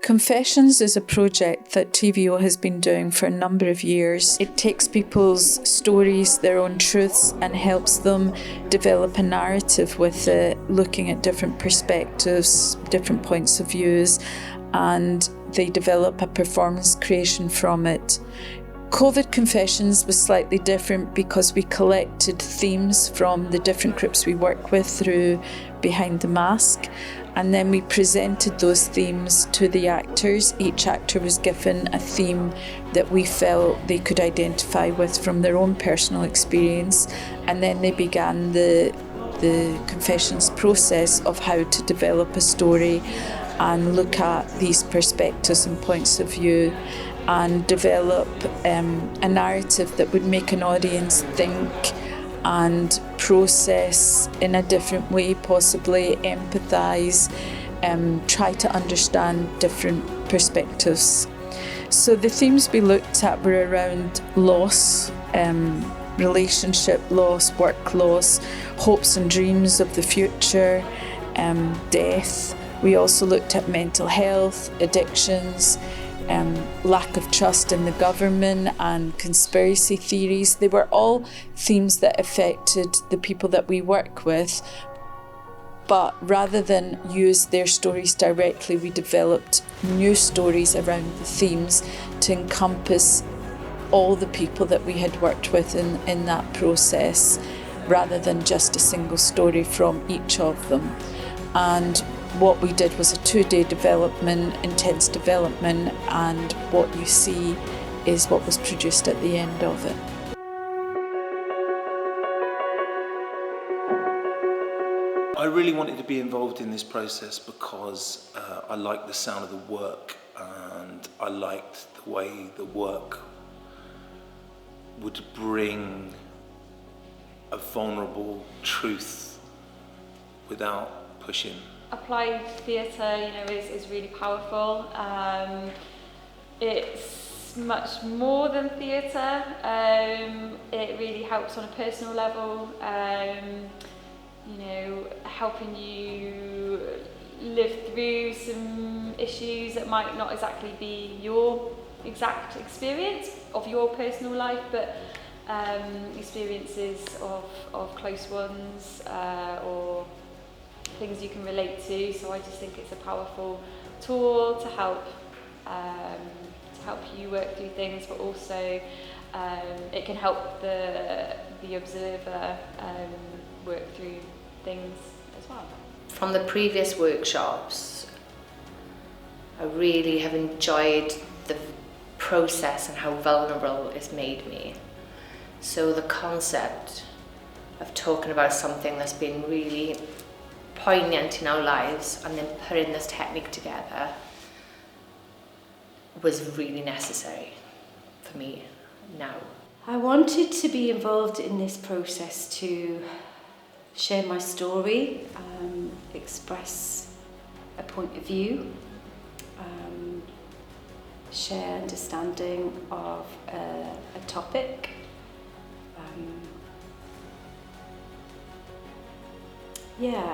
Confessions is a project that TVO has been doing for a number of years. It takes people's stories, their own truths, and helps them develop a narrative with it, looking at different perspectives, different points of views, and they develop a performance creation from it. COVID Confessions was slightly different because we collected themes from the different groups we work with through Behind the Mask, and then we presented those themes to the actors. Each actor was given a theme that we felt they could identify with from their own personal experience, and then they began the confessions process of how to develop a story and look at these perspectives and points of view and develop a narrative that would make an audience think and process in a different way, possibly empathise, try to understand different perspectives. So the themes we looked at were around loss, relationship loss, work loss, hopes and dreams of the future, death. We also looked at mental health, addictions, lack of trust in the government and conspiracy theories. They were all themes that affected the people that we work with, but rather than use their stories directly, we developed new stories around the themes to encompass all the people that we had worked with in that process, rather than just a single story from each of them. And what we did was a 2-day development, intense development, and what you see is what was produced at the end of it. I really wanted to be involved in this process because I liked the sound of the work, and I liked the way the work would bring a vulnerable truth without pushing. Applied theatre, is really powerful. It's much more than theatre. It really helps on a personal level. Helping you live through some issues that might not exactly be your exact experience of your personal life, but experiences of close ones or things you can relate to. So I just think it's a powerful tool to help you work through things, but also it can help the observer work through things as well. From the previous workshops, I really have enjoyed the process and how vulnerable it's made me. So the concept of talking about something that's been really poignant in our lives and then putting this technique together was really necessary for me now. I wanted to be involved in this process to share my story, express a point of view, share understanding of a topic.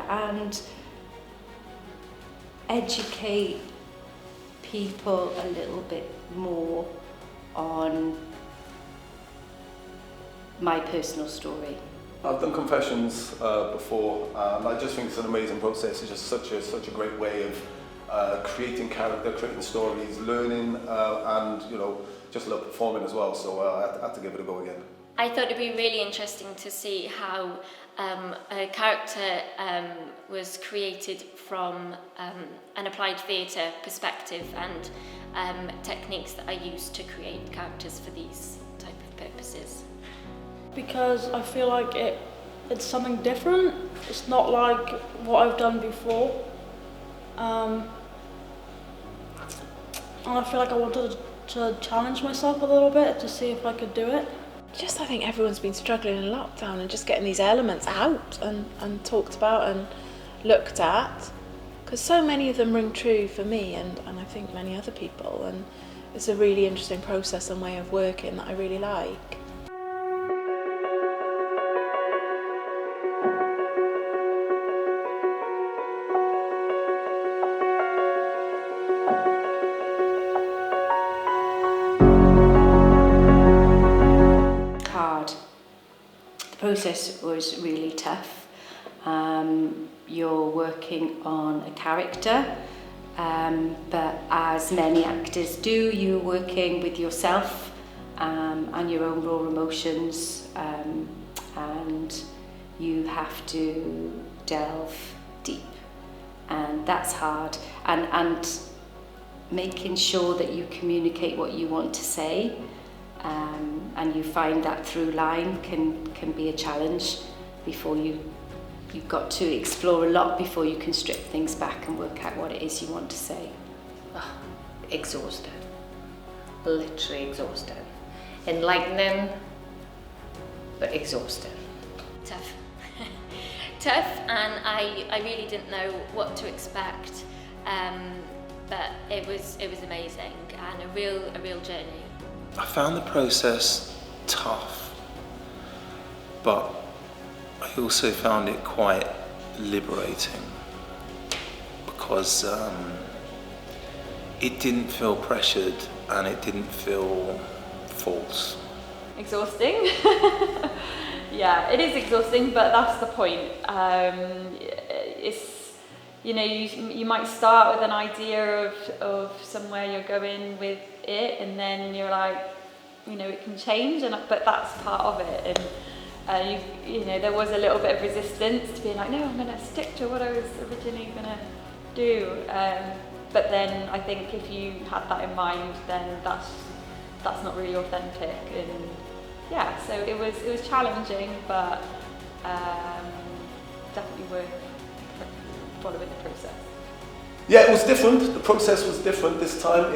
And educate people a little bit more on my personal story. I've done confessions before, and I just think it's an amazing process. It's just such a great way of creating character, creating stories, learning, and just love performing as well. So I had to give it a go again. I thought it'd be really interesting to see how a character was created from an applied theatre perspective and techniques that are used to create characters for these type of purposes. Because I feel like it's something different. It's not like what I've done before. And I feel like I wanted to challenge myself a little bit to see if I could do it. I think everyone's been struggling in lockdown and just getting these elements out and talked about and looked at, because so many of them ring true for me and I think many other people, and it's a really interesting process and way of working that I really like. process was really tough. You're working on a character, but as many actors do, you're working with yourself and your own raw emotions, and you have to delve deep, and that's hard. And making sure that you communicate what you want to say, and you find that through line can be a challenge. Before you've got to explore a lot before you can strip things back and work out what it is you want to say. Oh, exhausting. Literally exhausting. Enlightening, but exhausting. Tough. Tough, and I really didn't know what to expect, but it was amazing and a real journey. I found the process tough, but I also found it quite liberating because it didn't feel pressured and it didn't feel false. Exhausting. Yeah, it is exhausting, but that's the point. It's, you know, you might start with an idea of somewhere you're going with it, and then you're like, you know, it can change, but that's part of it. And you know, there was a little bit of resistance to being like, no, I'm going to stick to what I was originally going to do. But then I think if you had that in mind, then that's not really authentic. And yeah, so it was challenging, but definitely worth following the process. Yeah, it was different. The process was different this time.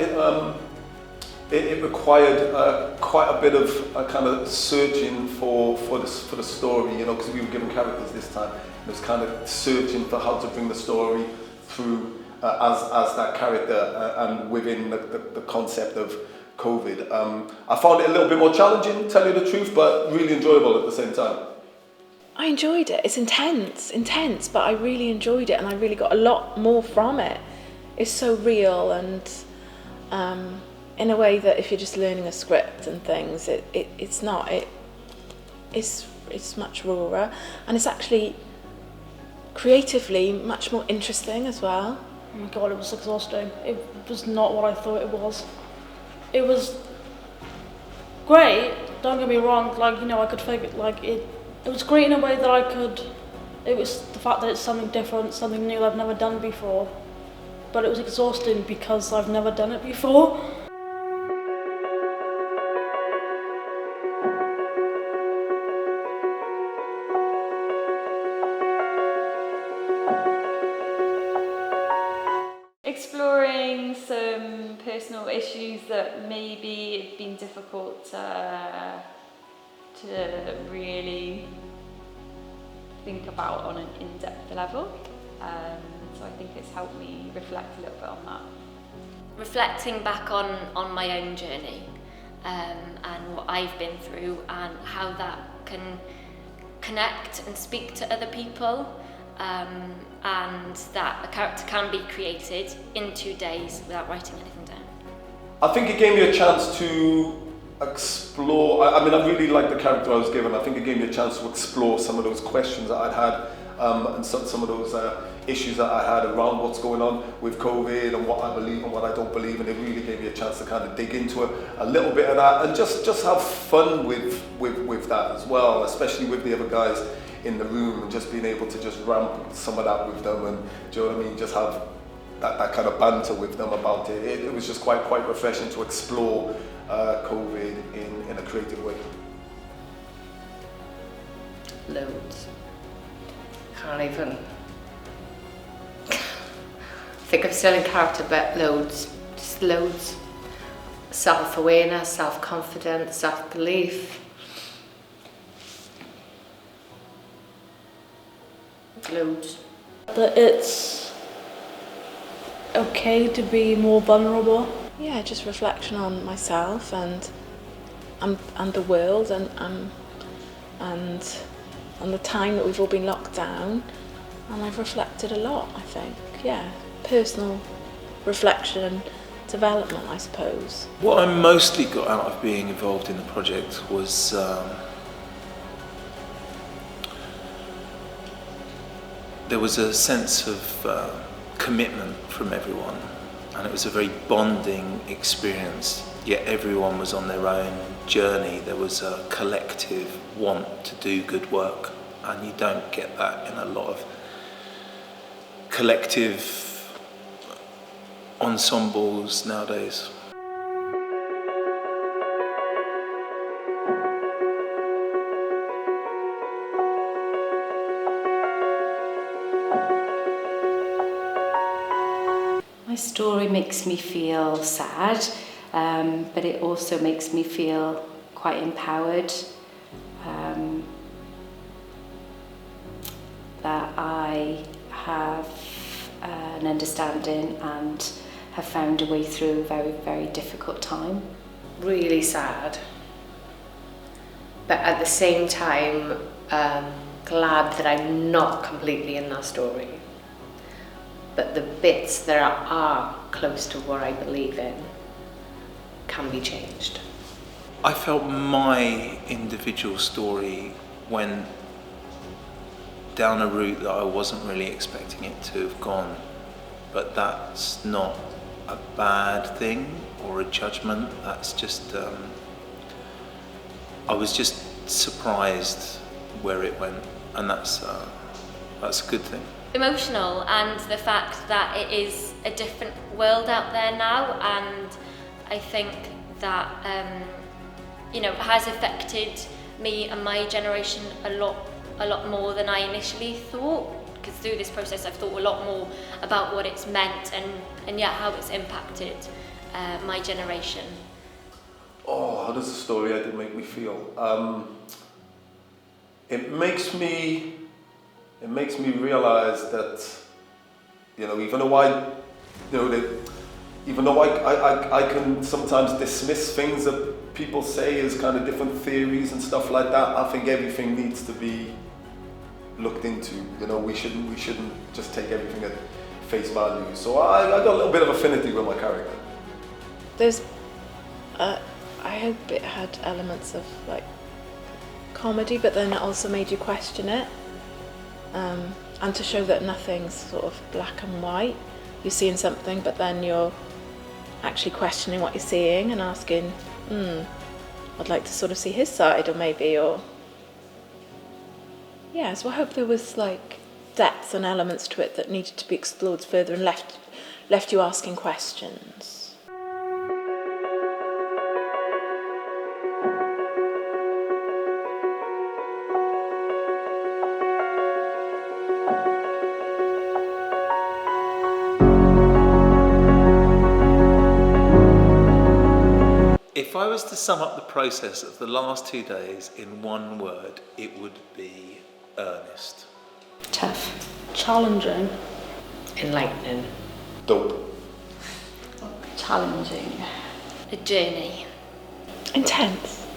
It required quite a bit of kind of searching for the story, you know, because we were given characters this time. It was kind of searching for how to bring the story through as that character and within the concept of COVID. I found it a little bit more challenging, to tell you the truth, but really enjoyable at the same time. I enjoyed it. It's intense, but I really enjoyed it, and I really got a lot more from it. It's so real, and in a way that if you're just learning a script and things, it's not. It's much rawer, and it's actually creatively much more interesting as well. Oh my god, it was exhausting. It was not what I thought it was. It was great, don't get me wrong, like, you know, I could figure, like, it was great in a way that I could, it was the fact that it's something different, something new I've never done before, but it was exhausting because I've never done it before. Exploring some personal issues that maybe have been difficult to really think about on an in-depth level. So I think it's helped me reflect a little bit on that. Reflecting back on my own journey and what I've been through and how that can connect and speak to other people. And that a character can be created in 2 days without writing anything down. I think it gave me a chance to explore. I mean, I really liked the character I was given. I think it gave me a chance to explore some of those questions that I'd had and some of those issues that I had around what's going on with COVID and what I believe and what I don't believe, and it really gave me a chance to kind of dig into a little bit of that and just have fun with that as well, especially with the other guys in the room, and just being able to just ramp some of that with them, and do you know what I mean, just have that kind of banter with them about it. It was just quite refreshing to explore COVID in a creative way. Loads. Can't even think of still in character, but loads, just loads. Self-awareness, self-confidence, self-belief. Loads. That it's okay to be more vulnerable. Yeah, just reflection on myself and the world and on the time that we've all been locked down, and I've reflected a lot, I think. Yeah, personal reflection and development, I suppose. What I mostly got out of being involved in the project was There was a sense of commitment from everyone, and it was a very bonding experience, yet everyone was on their own journey. There was a collective want to do good work, and you don't get that in a lot of collective ensembles nowadays. My story makes me feel sad, but it also makes me feel quite empowered. That I have an understanding and have found a way through a very, very difficult time. Really sad, but at the same time glad that I'm not completely in that story. But the bits that are close to what I believe in can be changed. I felt my individual story went down a route that I wasn't really expecting it to have gone, but that's not a bad thing or a judgment. That's just I was just surprised where it went, and that's a good thing. Emotional, and the fact that it is a different world out there now, and I think that has affected me and my generation a lot more than I initially thought, because through this process I've thought a lot more about what it's meant and how it's impacted my generation. Oh, how does the story I did make me feel? It makes me realise that, even though I can sometimes dismiss things that people say as kind of different theories and stuff like that, I think everything needs to be looked into. We shouldn't just take everything at face value. So I got a little bit of affinity with my character. There's, I hope it had elements of like comedy, but then it also made you question it, and to show that nothing's sort of black and white. You're seeing something, but then you're actually questioning what you're seeing and asking, I'd like to sort of see his side, or yeah, so I hope there was like depth and elements to it that needed to be explored further and left you asking questions. If I was to sum up the process of the last 2 days in one word, it would be earnest. Tough. Challenging. Enlightening. Dope. Challenging. A journey. Intense.